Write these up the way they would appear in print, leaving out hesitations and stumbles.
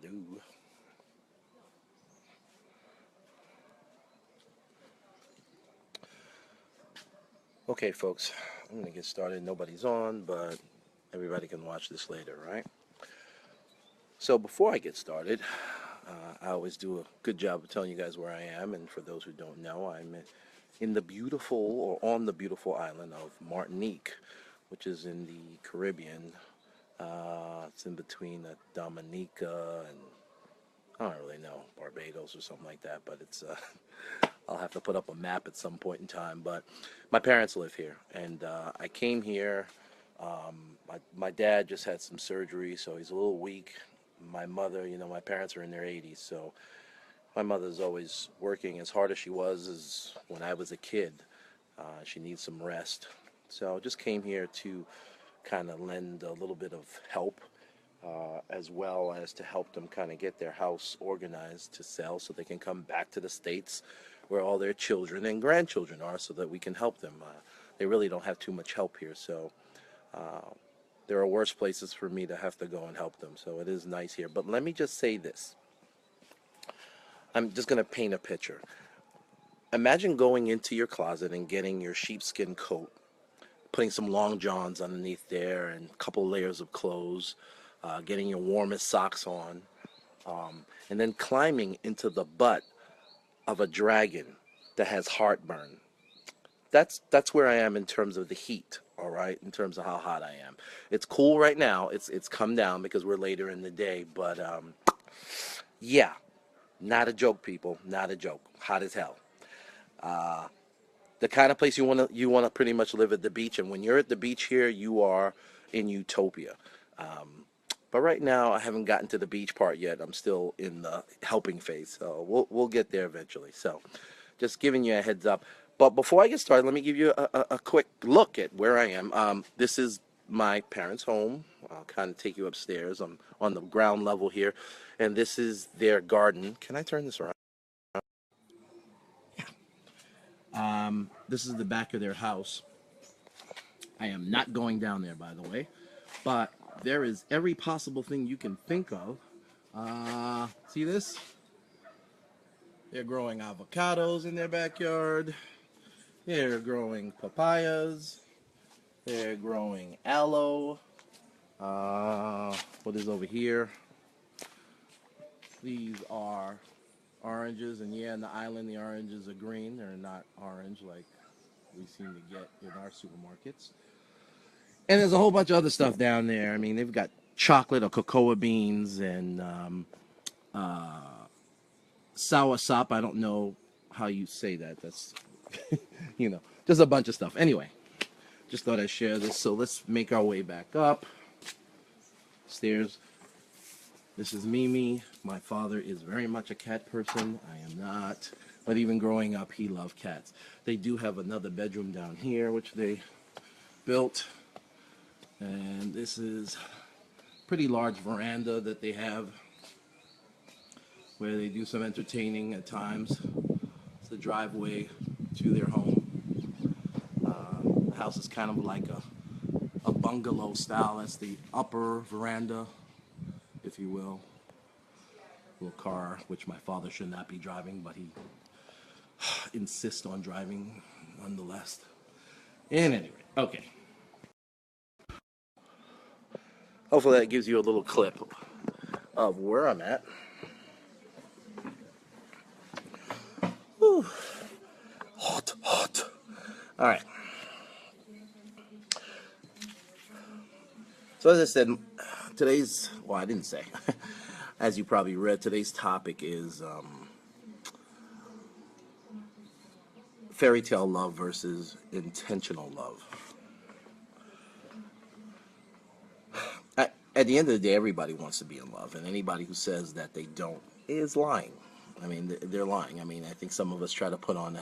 you do? Okay, folks, I'm gonna get started. Nobody's on, but everybody can watch this later, right? So before I get started, I always do a good job of telling you guys where I am. And for those who don't know, I'm in the beautiful or on the beautiful island of Martinique, which is in the Caribbean. It's in between Dominica and I don't really know, Barbados or something like that, but it's I'll have to put up a map at some point in time. But my parents live here, and I came here. My dad just had some surgery, so he's a little weak. My mother, my parents are in their 80s, so my mother's always working as hard as she was as when I was a kid. She needs some rest. So I just came here to kind of lend a little bit of help, as well as to help them kind of get their house organized to sell so they can come back to the States where all their children and grandchildren are so that we can help them. They really don't have too much help here, so uh, there are worse places for me to have to go and help them. So it is nice here. But let me just say this. I'm just going to paint a picture. Imagine going into your closet and getting your sheepskin coat, putting some long johns underneath there and a couple layers of clothes, getting your warmest socks on, and then climbing into the butt of a dragon that has heartburn. That's where I am in terms of the heat, all right, in terms of how hot I am. It's cool right now. It's come down because we're later in the day, but yeah, not a joke, people, not a joke. Hot as hell. Uh, the kind of place you want to pretty much live at the beach, and when you're at the beach here, you are in utopia. Um, but right now, I haven't gotten to the beach part yet. I'm still in the helping phase, so we'll get there eventually. So, just giving you a heads up. But before I get started, let me give you a quick look at where I am. This is my parents' home. I'll kind of take you upstairs. I'm on the ground level here, and this is their garden. Can I turn this around? This is the back of their house. I am not going down there, by the way, but there is every possible thing you can think of. See this? They're growing avocados in their backyard. They're growing papayas. They're growing aloe. What is over here? These are oranges, and yeah, in the island, the oranges are green. They're not orange like we seem to get in our supermarkets. And there's a whole bunch of other stuff down there. I mean, they've got chocolate or cocoa beans and uh, soursop. I don't know how you say that. That's, just a bunch of stuff. Anyway, just thought I'd share this. So let's make our way back up stairs. This is Mimi. My father is very much a cat person. I am not. But even growing up, he loved cats. They do have another bedroom down here, which they built. And this is a pretty large veranda that they have where they do some entertaining at times. It's the driveway to their home. The house is kind of like a bungalow style. That's the upper veranda, if you will. Little car, which my father should not be driving, but he insists on driving nonetheless. And anyway, okay. Hopefully that gives you a little clip of where I'm at. Whew. Hot, hot. All right. So as I said, I didn't say. As you probably read, today's topic is fairy tale love versus intentional love. At the end of the day, everybody wants to be in love, and anybody who says that they don't is lying. I mean, they're lying. I mean, I think some of us try to put on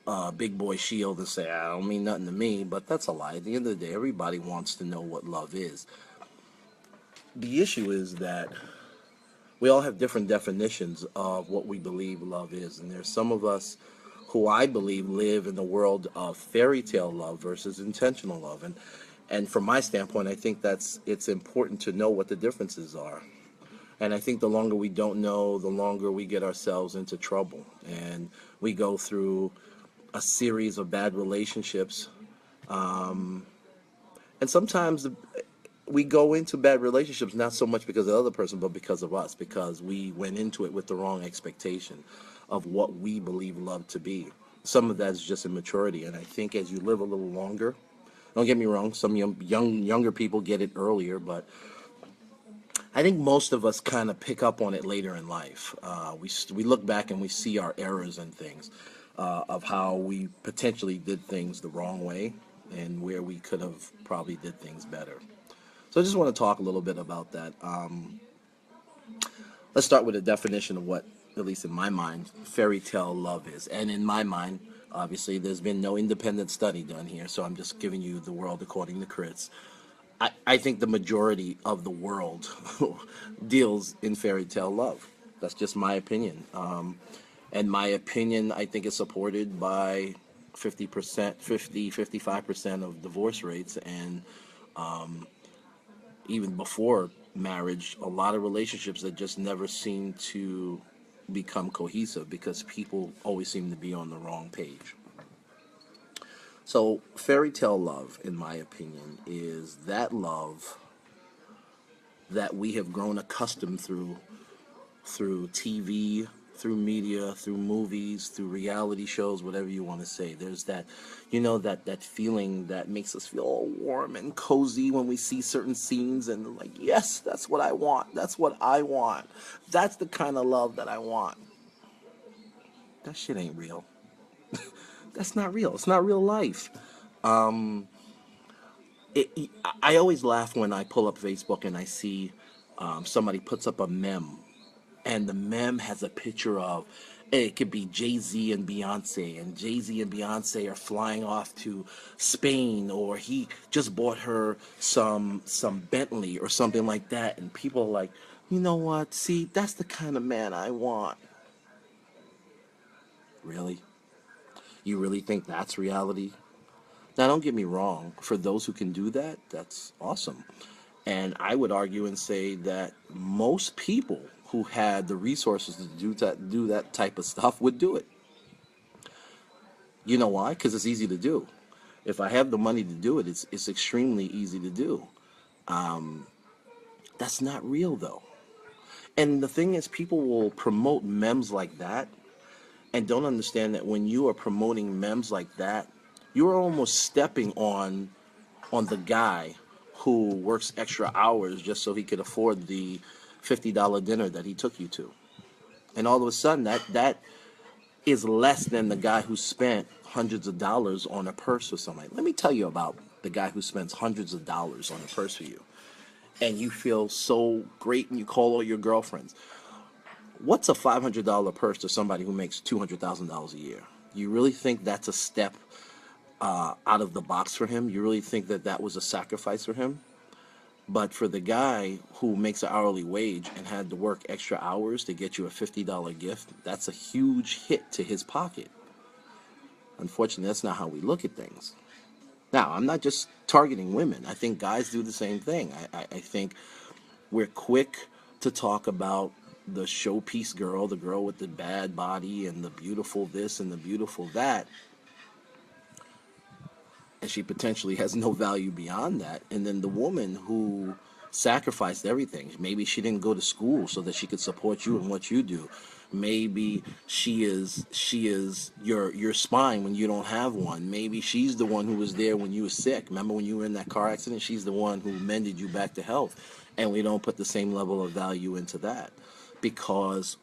a big boy shield and say, I don't mean nothing to me, but that's a lie. At the end of the day, everybody wants to know what love is. The issue is that we all have different definitions of what we believe love is, and there's some of us who I believe live in the world of fairy tale love versus intentional love. And from my standpoint, I think it's important to know what the differences are. And I think the longer we don't know, the longer we get ourselves into trouble. And we go through a series of bad relationships. And sometimes we go into bad relationships not so much because of the other person, but because of us, because we went into it with the wrong expectation of what we believe love to be. Some of that is just immaturity. And I think as you live a little longer, don't get me wrong, some younger people get it earlier, but I think most of us kind of pick up on it later in life. We look back and we see our errors and things, of how we potentially did things the wrong way and where we could have probably did things better. So I just want to talk a little bit about that. Let's start with a definition of what, at least in my mind, fairy tale love is. And in my mind, obviously, there's been no independent study done here, so I'm just giving you the world according to Chris. I think the majority of the world deals in fairy tale love. That's just my opinion. And my opinion, I think, is supported by 50%, 55% of divorce rates. And even before marriage, a lot of relationships that just never seem to become cohesive because people always seem to be on the wrong page. So, fairy tale love, in my opinion, is that love that we have grown accustomed through TV, through media, through movies, through reality shows, whatever you want to say. There's that, that feeling that makes us feel all warm and cozy when we see certain scenes and like, yes, that's what I want. That's what I want. That's the kind of love that I want. That shit ain't real. That's not real. It's not real life. I always laugh when I pull up Facebook and I see somebody puts up a meme, and the meme has a picture of, it could be Jay-Z and Beyonce, and Jay-Z and Beyonce are flying off to Spain, or he just bought her some Bentley or something like that, and people are like, you know what? See, that's the kind of man I want. Really? You really think that's reality? Now, don't get me wrong. For those who can do that, that's awesome. And I would argue and say that most people who had the resources to do that type of stuff would do it. You know why? Because it's easy to do. If I have the money to do it, it's extremely easy to do. That's not real though. And the thing is, people will promote memes like that and don't understand that when you are promoting memes like that, you are almost stepping on the guy who works extra hours just so he could afford the $50 dinner that he took you to. And all of a sudden that is less than the guy who spent hundreds of dollars on a purse for somebody. Let me tell you about the guy who spends hundreds of dollars on a purse for you. And you feel so great and you call all your girlfriends. What's a $500 purse to somebody who makes $200,000 a year? You really think that's a step out of the box for him? You really think that that was a sacrifice for him? But for the guy who makes an hourly wage and had to work extra hours to get you a $50 gift, that's a huge hit to his pocket. Unfortunately, that's not how we look at things. Now, I'm not just targeting women. I think guys do the same thing. I think we're quick to talk about the showpiece girl, the girl with the bad body and the beautiful this and the beautiful that, and she potentially has no value beyond that. And then the woman who sacrificed everything, maybe she didn't go to school so that she could support you in what you do. Maybe she is your spine when you don't have one. Maybe she's the one who was there when you were sick. Remember when you were in that car accident? She's the one who mended you back to health. And we don't put the same level of value into that, because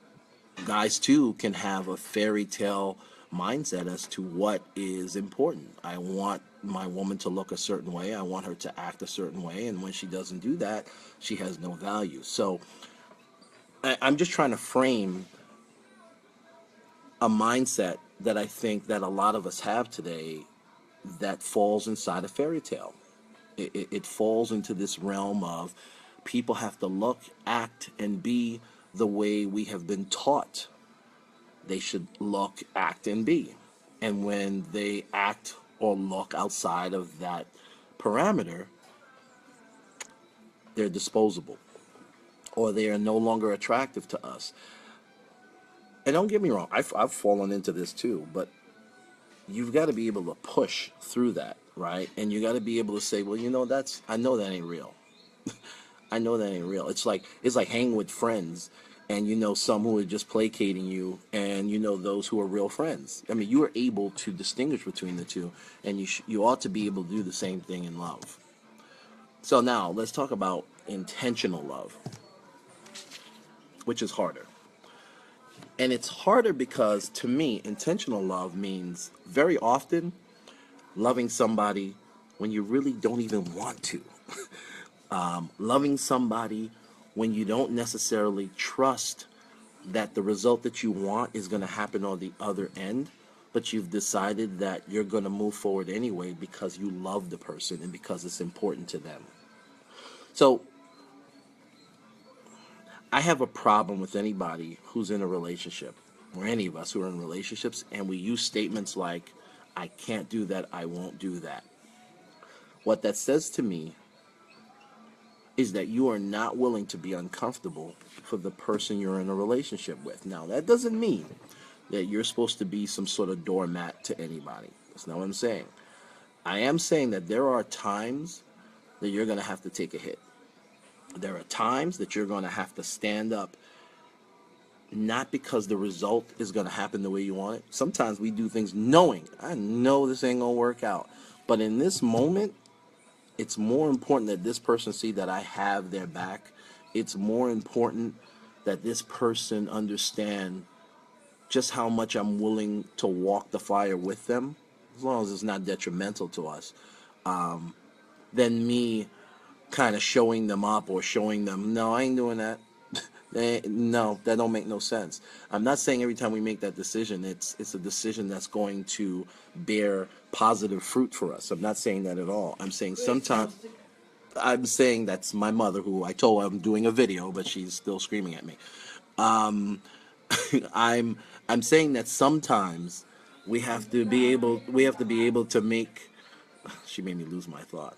guys too can have a fairy tale mindset as to what is important. I want my woman to look a certain way. I want her to act a certain way. And when she doesn't do that, she has no value. So I'm just trying to frame a mindset that I think that a lot of us have today that falls inside a fairy tale. It falls into this realm of people have to look, act, and be the way we have been taught they should look, act, and be. And when they act or look outside of that parameter, they're disposable. or they are no longer attractive to us. And don't get me wrong, I've fallen into this too, but you've got to be able to push through that, right? And you got to be able to say, well, I know that ain't real. I know that ain't real. It's like hanging with friends, and some who are just placating you, and those who are real friends. I mean, you are able to distinguish between the two, and you ought to be able to do the same thing in love. So now let's talk about intentional love, which is harder. And it's harder because, to me, intentional love means very often loving somebody when you really don't even want to. Loving somebody when you don't necessarily trust that the result that you want is going to happen on the other end, but you've decided that you're going to move forward anyway because you love the person and because it's important to them. So I have a problem with anybody who's in a relationship, or any of us who are in relationships, and we use statements like, I can't do that, I won't do that. What that says to me is that you are not willing to be uncomfortable for the person you're in a relationship with. Now, that doesn't mean that you're supposed to be some sort of doormat to anybody. That's not what I'm saying. I am saying that there are times that you're going to have to take a hit. There are times that you're going to have to stand up, not because the result is going to happen the way you want it. Sometimes we do things knowing, I know this ain't going to work out. But in this moment, it's more important that this person see that I have their back. It's more important that this person understand just how much I'm willing to walk the fire with them, as long as it's not detrimental to us, than me kind of showing them up or showing them, no, I ain't doing that. No, that don't make no sense. I'm not saying every time we make that decision, it's a decision that's going to bear positive fruit for us. I'm not saying that at all. I'm saying sometimes, I'm saying that's my mother, who I told I'm doing a video, but she's still screaming at me. Um, I'm I'm saying that sometimes we have to be able to make. She made me lose my thought.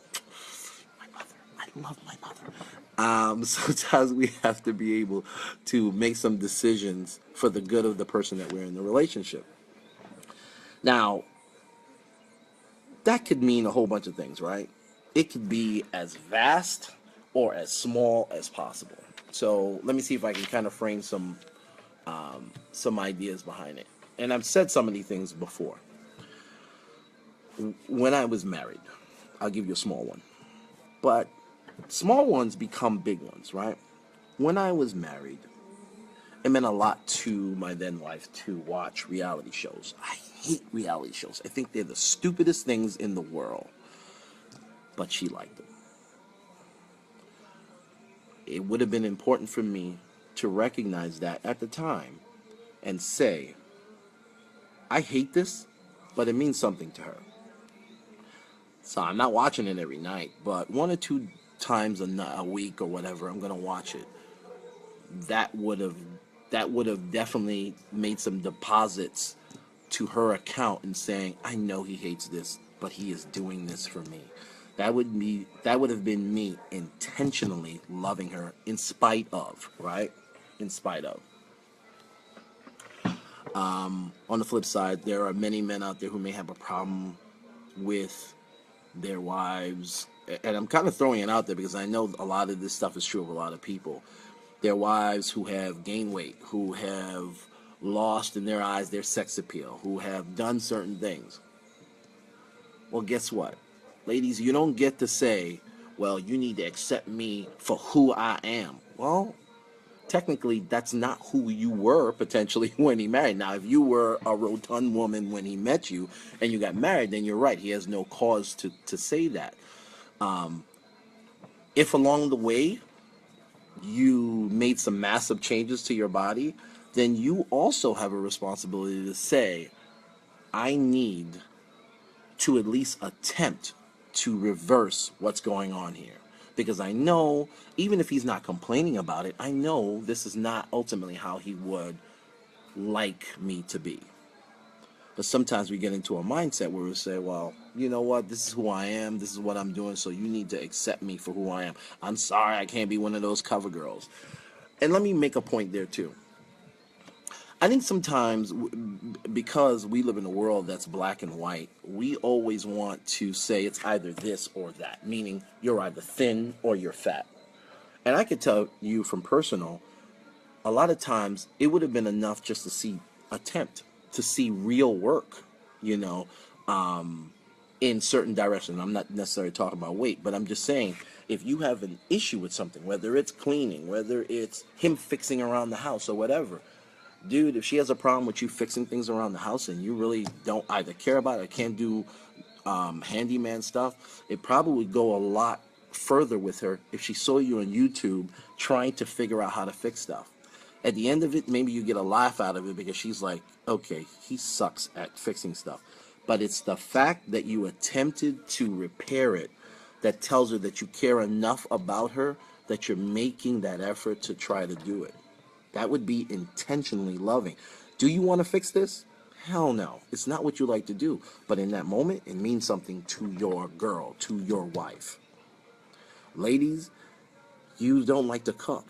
My mother, I love my mother. Sometimes we have to be able to make some decisions for the good of the person that we're in the relationship. Now, that could mean a whole bunch of things, right? It could be as vast or as small as possible. So let me see if I can kind of frame some ideas behind it. And I've said some of these things before. When I was married, I'll give you a small one, but small ones become big ones, right? When I was married, it meant a lot to my then wife to watch reality shows. I hate reality shows. I think they're the stupidest things in the world, but she liked them. It would have been important for me to recognize that at the time and say, I hate this, but it means something to her. So I'm not watching it every night, but one or two times a week or whatever, I'm gonna watch it. That would have that would have definitely made some deposits to her account and saying, I know he hates this, but he is doing this for me. That would have been me intentionally loving her in spite of, right? In spite of. On the flip side, there are many men out there who may have a problem with their wives, and I'm kind of throwing it out there because I know a lot of this stuff is true of a lot of people. Their wives who have gained weight, who have lost in their eyes their sex appeal, who have done certain things. Well, guess what? Ladies, you don't get to say, well, you need to accept me for who I am. Well, technically, that's not who you were potentially when he married. Now, if you were a rotund woman when he met you and you got married, then you're right. He has no cause to say that. If along the way you made some massive changes to your body, then you also have a responsibility to say, I need to at least attempt to reverse what's going on here. Because I know, even if he's not complaining about it, I know this is not ultimately how he would like me to be. But sometimes we get into a mindset where we say, well, you know what, this is who I am, this is what I'm doing, so you need to accept me for who I am. I'm sorry I can't be one of those cover girls. And let me make a point there too. I think sometimes, because we live in a world that's black and white, we always want to say it's either this or that, meaning you're either thin or you're fat. And I could tell you from personal, a lot of times it would have been enough just to see attempt, to see real work, you know, in certain directions. I'm not necessarily talking about weight, but I'm just saying, if you have an issue with something, whether it's cleaning, whether it's him fixing around the house or whatever, dude, if she has a problem with you fixing things around the house and you really don't either care about it or can't do handyman stuff, it probably would go a lot further with her if she saw you on YouTube trying to figure out how to fix stuff. At the end of it, maybe you get a laugh out of it because she's like, okay, he sucks at fixing stuff. But it's the fact that you attempted to repair it that tells her that you care enough about her that you're making that effort to try to do it. That would be intentionally loving. Do you want to fix this? Hell no. It's not what you like to do. But in that moment, it means something to your girl, to your wife. Ladies, you don't like to cook.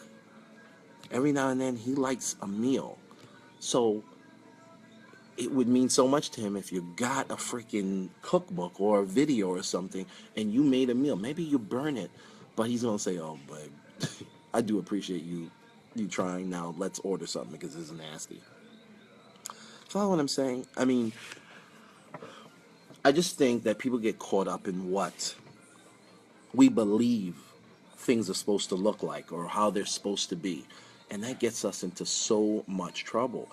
Every now and then, he likes a meal. So it would mean so much to him if you got a freaking cookbook or a video or something and you made a meal. Maybe you burn it, but he's going to say, oh, babe, I do appreciate you trying. Now let's order something because this is nasty. Follow what I'm saying? I mean, I just think that people get caught up in what we believe things are supposed to look like or how they're supposed to be. And that gets us into so much trouble.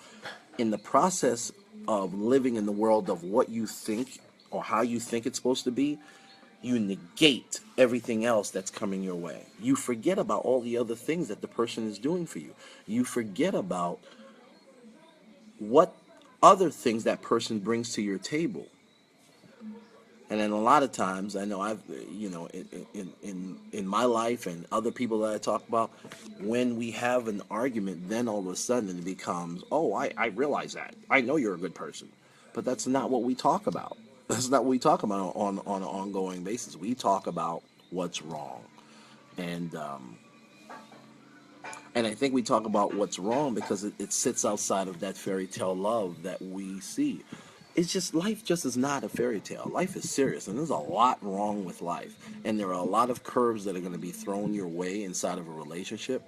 In the process of living in the world of what you think or how you think it's supposed to be, you negate everything else that's coming your way. You forget about all the other things that the person is doing for you. You forget about what other things that person brings to your table. And then a lot of times, I know I've, in my life and other people that I talk about, when we have an argument, then all of a sudden it becomes, oh, I realize that. I know you're a good person. But that's not what we talk about. That's not what we talk about on an ongoing basis. We talk about what's wrong. And and I think we talk about what's wrong because it sits outside of that fairy tale love that we see. It's just, life just is not a fairy tale. Life is serious, and there's a lot wrong with life. And there are a lot of curves that are going to be thrown your way inside of a relationship.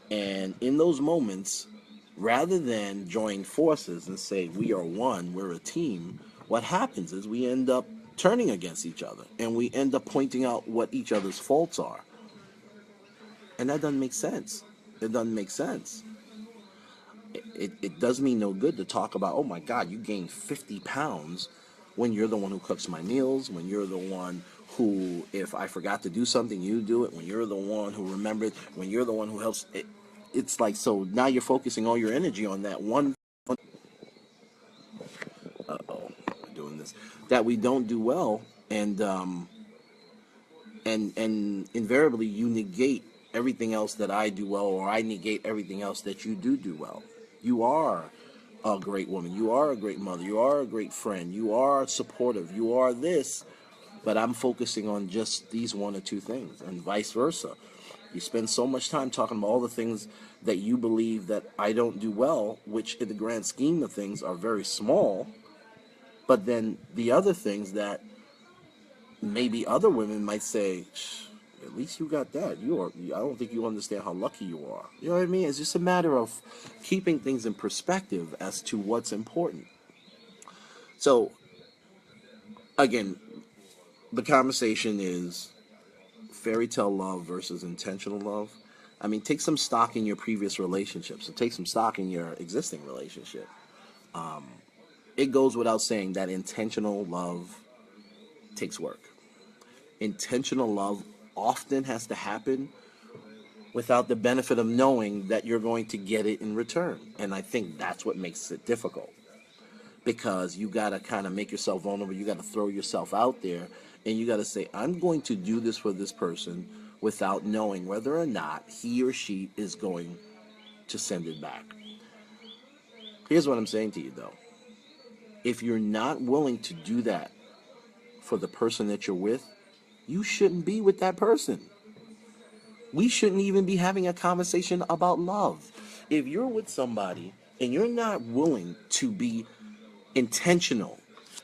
And in those moments, rather than join forces and say, we are one, we're a team, what happens is we end up turning against each other. And we end up pointing out what each other's faults are. And that doesn't make sense. It doesn't make sense. It does me no good to talk about, oh my God, you gained 50 pounds when you're the one who cooks my meals, when you're the one who, if I forgot to do something, you do it, when you're the one who remembered, when you're the one who helps. It's like, so now you're focusing all your energy on that one. Uh-oh, we're doing this. That we don't do well, and invariably you negate everything else that I do well, or I negate everything else that you do well. You are a great woman. You are a great mother. You are a great friend. You are supportive. You are this, but I'm focusing on just these one or two things, and vice versa. You spend so much time talking about all the things that you believe that I don't do well, which in the grand scheme of things are very small, but then the other things that maybe other women might say, at least you got that. I don't think you understand how lucky you are. You know what I mean? It's just a matter of keeping things in perspective as to what's important. So, again, the conversation is fairy tale love versus intentional love. I mean, take some stock in your previous relationships and take some stock in your existing relationship. It goes without saying that intentional love takes work. Intentional love often has to happen without the benefit of knowing that you're going to get it in return. And I think that's what makes it difficult, because you got to kind of make yourself vulnerable. You got to throw yourself out there, and you got to say, I'm going to do this for this person without knowing whether or not he or she is going to send it back. Here's what I'm saying to you, though. If you're not willing to do that for the person that you're with, you shouldn't be with that person. We shouldn't even be having a conversation about love. If you're with somebody and you're not willing to be intentional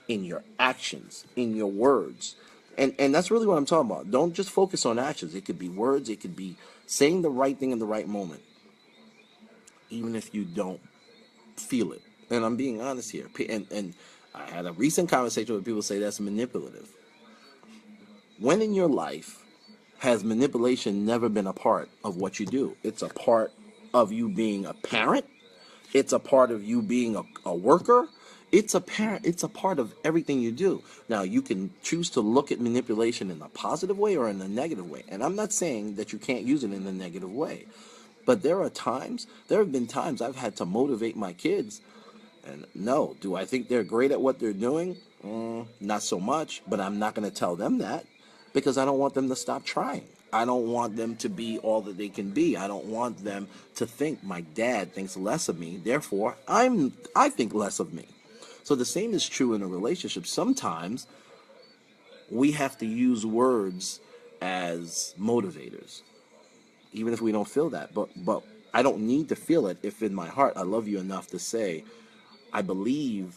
in your actions, in your words, and that's really what I'm talking about. Don't just focus on actions. It could be words, it could be saying the right thing in the right moment, even if you don't feel it. And I'm being honest here. And I had a recent conversation where people say that's manipulative. When in your life has manipulation never been a part of what you do? It's a part of you being a parent. It's a part of you being a worker. It's a part of everything you do. Now you can choose to look at manipulation in a positive way or in a negative way. And I'm not saying that you can't use it in a negative way. But there have been times I've had to motivate my kids. And no, do I think they're great at what they're doing? Not so much, but I'm not going to tell them that because I don't want them to stop trying. I don't want them to be all that they can be. I don't want them to think my dad thinks less of me, therefore I think less of me. So the same is true in a relationship. Sometimes we have to use words as motivators, even if we don't feel that. But I don't need to feel it if in my heart I love you enough to say, I believe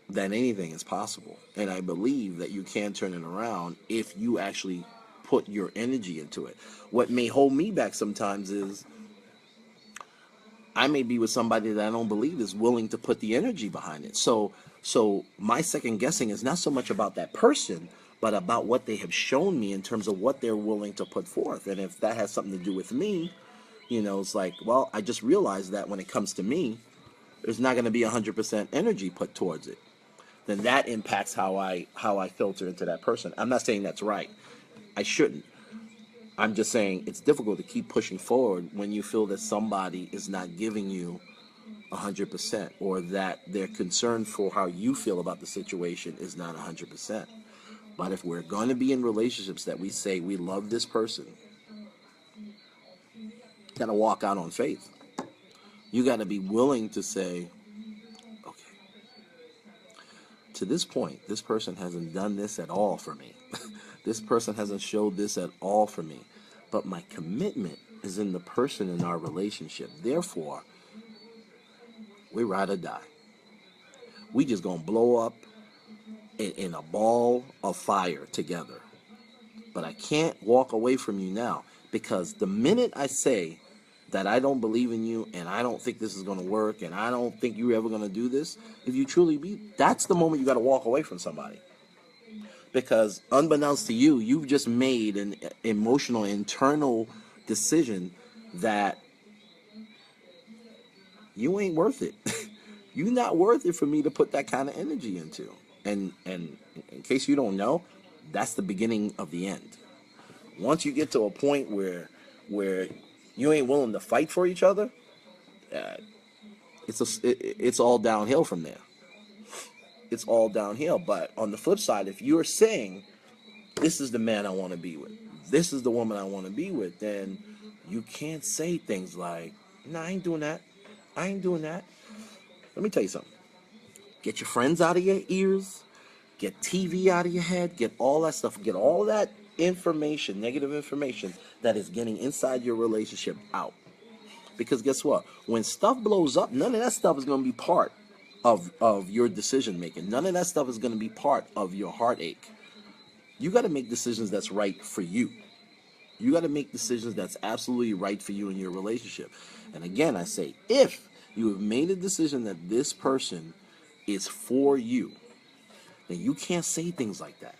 that anything is possible. And I believe that you can turn it around if you actually put your energy into it. What may hold me back sometimes is I may be with somebody that I don't believe is willing to put the energy behind it. So my second guessing is not so much about that person, but about what they have shown me in terms of what they're willing to put forth. And if that has something to do with me, it's like, well, I just realized that when it comes to me, there's not going to be 100% energy put towards it. Then that impacts how I filter into that person. I'm not saying that's right. I shouldn't. I'm just saying it's difficult to keep pushing forward when you feel that somebody is not giving you 100%, or that their concern for how you feel about the situation is not 100%. But if we're going to be in relationships that we say we love this person, you got to walk out on faith. You got to be willing to say, okay, to this point, this person hasn't done this at all for me. This person hasn't showed this at all for me. But my commitment is in the person in our relationship. Therefore, we ride or die. We just gonna blow up in a ball of fire together. But I can't walk away from you now, because the minute I say that I don't believe in you and I don't think this is going to work and I don't think you're ever going to do this, if you truly be, that's the moment you got to walk away from somebody. Because unbeknownst to you, you've just made an emotional, internal decision that you ain't worth it. You're not worth it for me to put that kind of energy into. And in case you don't know, that's the beginning of the end. Once you get to a point where you ain't willing to fight for each other, uh, it's all downhill from there. It's all downhill. But on the flip side, if you're saying, this is the man I want to be with, this is the woman I want to be with, then you can't say things like, no, I ain't doing that. I ain't doing that. Let me tell you something. Get your friends out of your ears. Get TV out of your head. Get all that stuff. Get all that information, negative information that is getting inside your relationship out. Because guess what? When stuff blows up, none of that stuff is going to be part of your decision making. None of that stuff is going to be part of your heartache. You got to make decisions that's right for you. You got to make decisions that's absolutely right for you in your relationship. And again, I say, if you have made a decision that this person is for you, then you can't say things like that.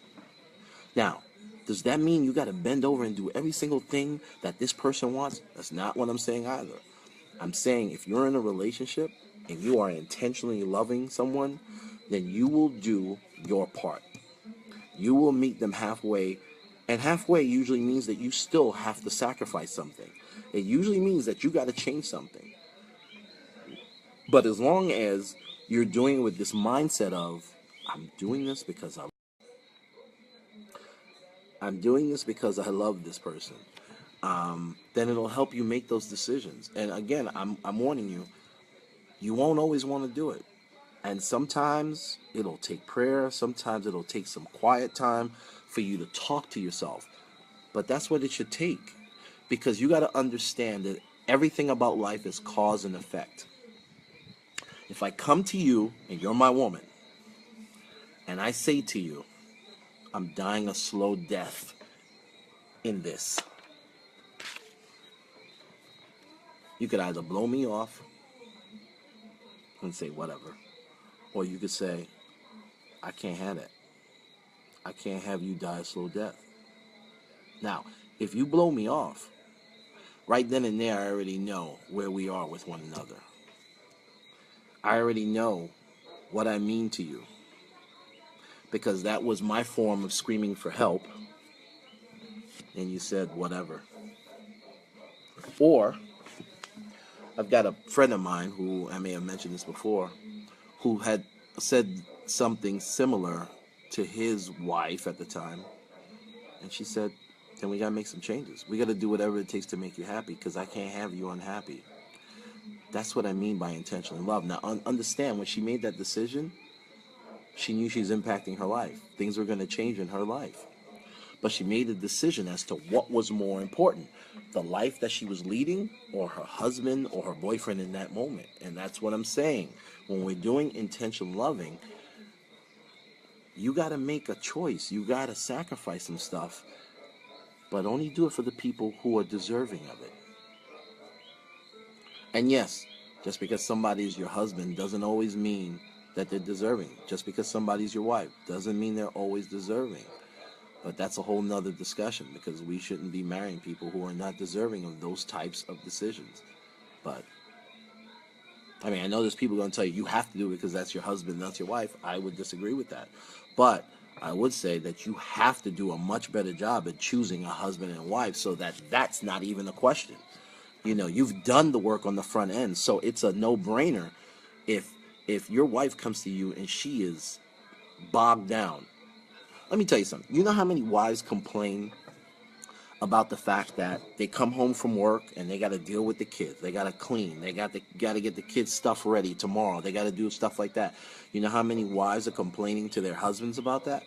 Now, does that mean you got to bend over and do every single thing that this person wants? That's not what I'm saying either. I'm saying if you're in a relationship and you are intentionally loving someone, then you will do your part. You will meet them halfway, and halfway usually means that you still have to sacrifice something. It usually means that you got to change something. But as long as you're doing it with this mindset of, I'm doing this because I love this person, then it'll help you make those decisions. And again, I'm warning you, you won't always want to do it. And sometimes it'll take prayer. Sometimes it'll take some quiet time for you to talk to yourself. But that's what it should take. Because you got to understand that everything about life is cause and effect. If I come to you and you're my woman, and I say to you, I'm dying a slow death in this, you could either blow me off and say whatever, or you could say, I can't have that. I can't have you die a slow death. Now, if you blow me off, right then and there, I already know where we are with one another. I already know what I mean to you, because that was my form of screaming for help, and you said whatever. Or, I've got a friend of mine who, I may have mentioned this before, who had said something similar to his wife at the time, and she said, then we gotta make some changes. We gotta do whatever it takes to make you happy, because I can't have you unhappy. That's what I mean by intentional love. Now, understand, when she made that decision, she knew she was impacting her life. Things were going to change in her life. But she made a decision as to what was more important, the life that she was leading, or her husband or her boyfriend in that moment. And that's what I'm saying. When we're doing intentional loving, you got to make a choice. You got to sacrifice some stuff, but only do it for the people who are deserving of it. And yes, just because somebody is your husband doesn't always mean that they're deserving. Just because somebody's your wife doesn't mean they're always deserving. But that's a whole nother discussion, because we shouldn't be marrying people who are not deserving of those types of decisions. But, I mean, I know there's people going to tell you have to do it because that's your husband, that's your wife. I would disagree with that. But I would say that you have to do a much better job at choosing a husband and wife, so that that's not even a question. You know, you've done the work on the front end, so it's a no-brainer if your wife comes to you and she is bogged down. Let me tell you something. You know how many wives complain about the fact that they come home from work and they got to deal with the kids. They got to clean. They got to get the kids' stuff ready tomorrow. They got to do stuff like that. You know how many wives are complaining to their husbands about that?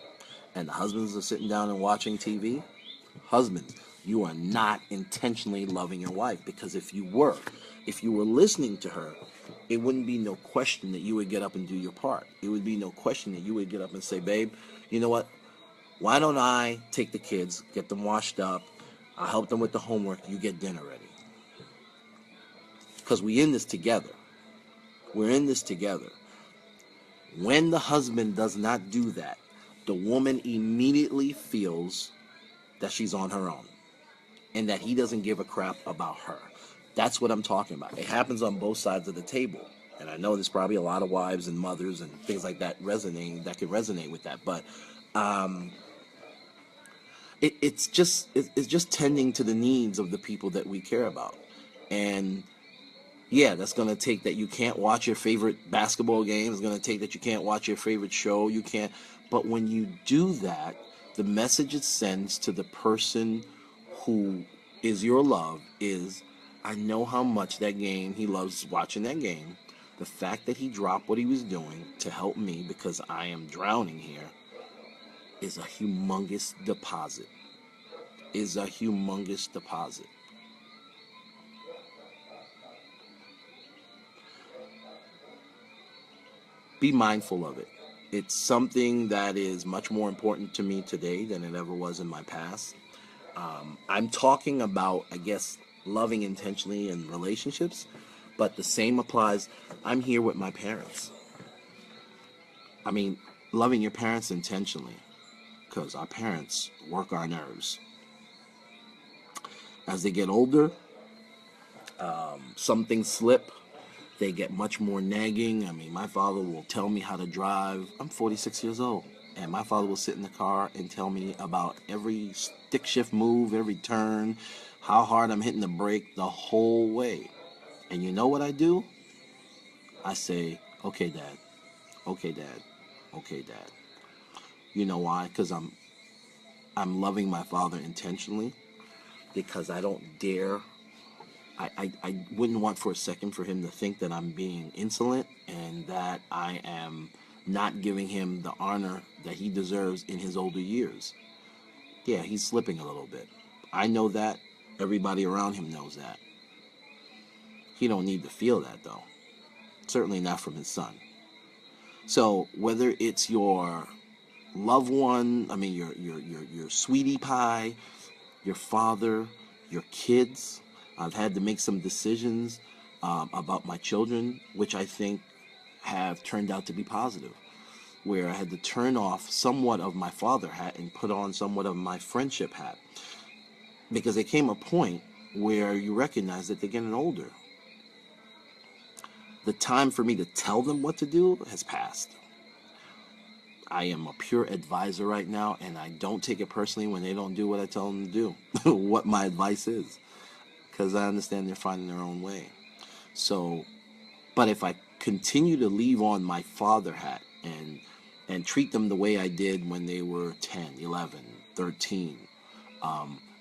And the husbands are sitting down and watching TV? Husbands, you are not intentionally loving your wife, because if you were listening to her, it wouldn't be no question that you would get up and do your part. It would be no question that you would get up and say, babe, you know what? Why don't I take the kids, get them washed up, I'll help them with the homework, you get dinner ready. Because we're in this together. We're in this together. When the husband does not do that, the woman immediately feels that she's on her own and that he doesn't give a crap about her. That's what I'm talking about. It happens on both sides of the table. And I know there's probably a lot of wives and mothers and things like that can resonate with that. But it's just tending to the needs of the people that we care about. And yeah, that's going to take that you can't watch your favorite basketball game. It's going to take that you can't watch your favorite show. You can't. But when you do that, the message it sends to the person who is your love is, I know how much he loves watching that game. The fact that he dropped what he was doing to help me because I am drowning here is a humongous deposit. Be mindful of it. It's something that is much more important to me today than it ever was in my past. I'm talking about, I guess, loving intentionally in relationships, but the same applies. I'm here with my parents. I mean, loving your parents intentionally, because our parents work our nerves. As they get older, some things slip. They get much more nagging. I mean, my father will tell me how to drive. I'm 46 years old. And my father will sit in the car and tell me about every stick shift move, every turn, how hard I'm hitting the brake the whole way. And you know what I do? I say, okay, Dad. Okay, Dad. Okay, Dad. You know why? Because I'm loving my father intentionally, because I don't dare. I wouldn't want for a second for him to think that I'm being insolent and that I am not giving him the honor that he deserves in his older years. Yeah, he's slipping a little bit. I know that, Everybody around him knows that. He don't need to feel that, though. Certainly not from his son. So whether it's your loved one, I mean your sweetie pie, your father, your kids, I've had to make some decisions about my children, which I think have turned out to be positive, where I had to turn off somewhat of my father hat and put on somewhat of my friendship hat, because there came a point where you recognize that they're getting older. The time for me to tell them what to do has passed. I am a pure advisor right now, and I don't take it personally when they don't do what I tell them to do, what my advice is, because I understand they're finding their own way. So, but if I continue to leave on my father hat and treat them the way I did when they were 10, 11, 13,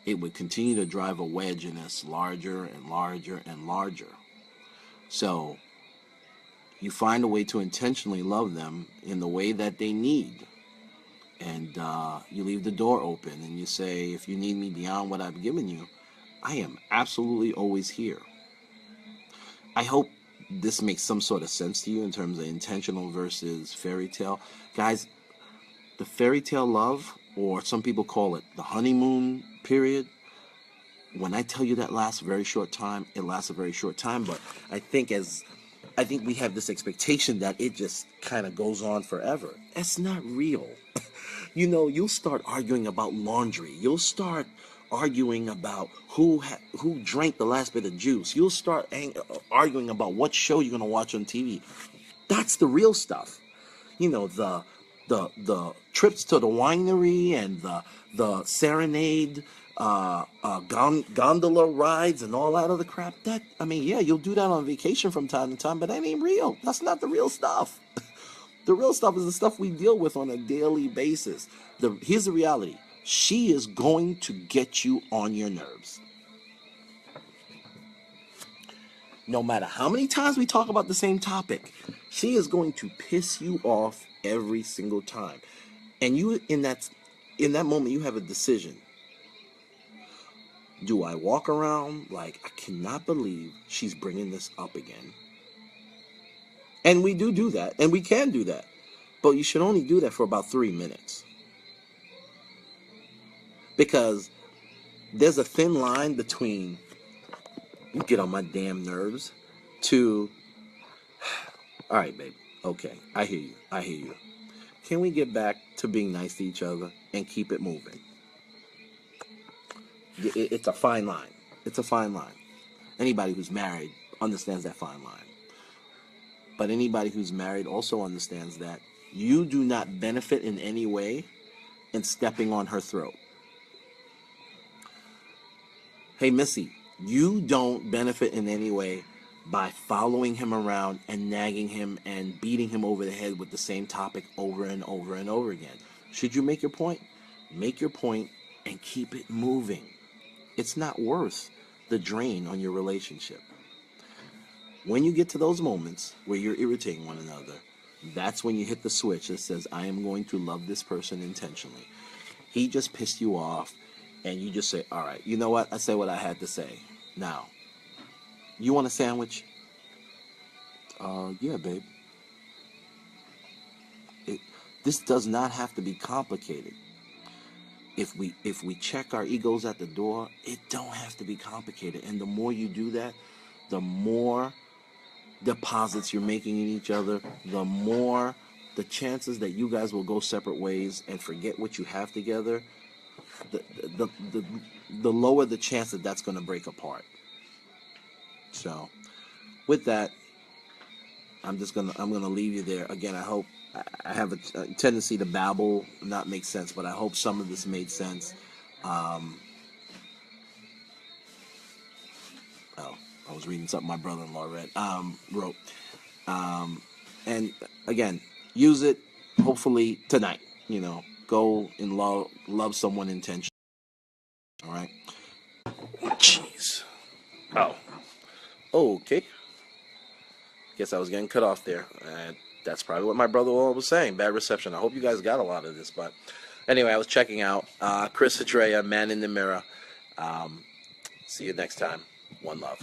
it would continue to drive a wedge in us larger and larger and larger. So you find a way to intentionally love them in the way that they need. And you leave the door open and you say, if you need me beyond what I've given you, I am absolutely always here. I hope this makes some sort of sense to you in terms of intentional versus fairy tale. Guys, the fairy tale love, or some people call it the honeymoon period, when I tell you that lasts a very short time, it lasts a very short time. But I think we have this expectation that it just kind of goes on forever. That's not real. You'll start arguing about laundry. You'll start arguing about who drank the last bit of juice. You'll start arguing about what show you're going to watch on TV. That's the real stuff. The trips to the winery and the serenade, gondola rides and all that other crap. You'll do that on vacation from time to time, but that ain't real. That's not the real stuff. The real stuff is the stuff we deal with on a daily basis. Here's the reality. She is going to get you on your nerves. No matter how many times we talk about the same topic, she is going to piss you off every single time. And you, in that moment, you have a decision. Do I walk around like, I cannot believe she's bringing this up again? And we do that, and we can do that. But you should only do that for about 3 minutes. Because there's a thin line between, you get on my damn nerves, to, all right, babe, okay, I hear you. Can we get back to being nice to each other and keep it moving? It's a fine line. It's a fine line. Anybody who's married understands that fine line. But anybody who's married also understands that you do not benefit in any way in stepping on her throat. Hey, Missy, you don't benefit in any way by following him around and nagging him and beating him over the head with the same topic over and over and over again. Should you make your point? Make your point and keep it moving. It's not worth the drain on your relationship. When you get to those moments where you're irritating one another, that's when you hit the switch that says, I am going to love this person intentionally. He just pissed you off, and you just say, all right, you know what? I said what I had to say. Now, you want a sandwich? Yeah, babe. This does not have to be complicated. If we check our egos at the door, it don't have to be complicated. And the more you do that, the more deposits you're making in each other, the more the chances that you guys will go separate ways and forget what you have together, the lower the chance that that's going to break apart. So, with that, I'm gonna leave you there. Again, I hope I have a tendency to babble, not make sense, but I hope some of this made sense. I was reading something my brother-in-law wrote. And again, use it hopefully tonight. Go and love someone intentionally. All right. Jeez. Oh. Okay. Guess I was getting cut off there. That's probably what my brother-in-law was saying. Bad reception. I hope you guys got a lot of this. But anyway, I was checking out Adrea, Man in the Mirror. See you next time. One love.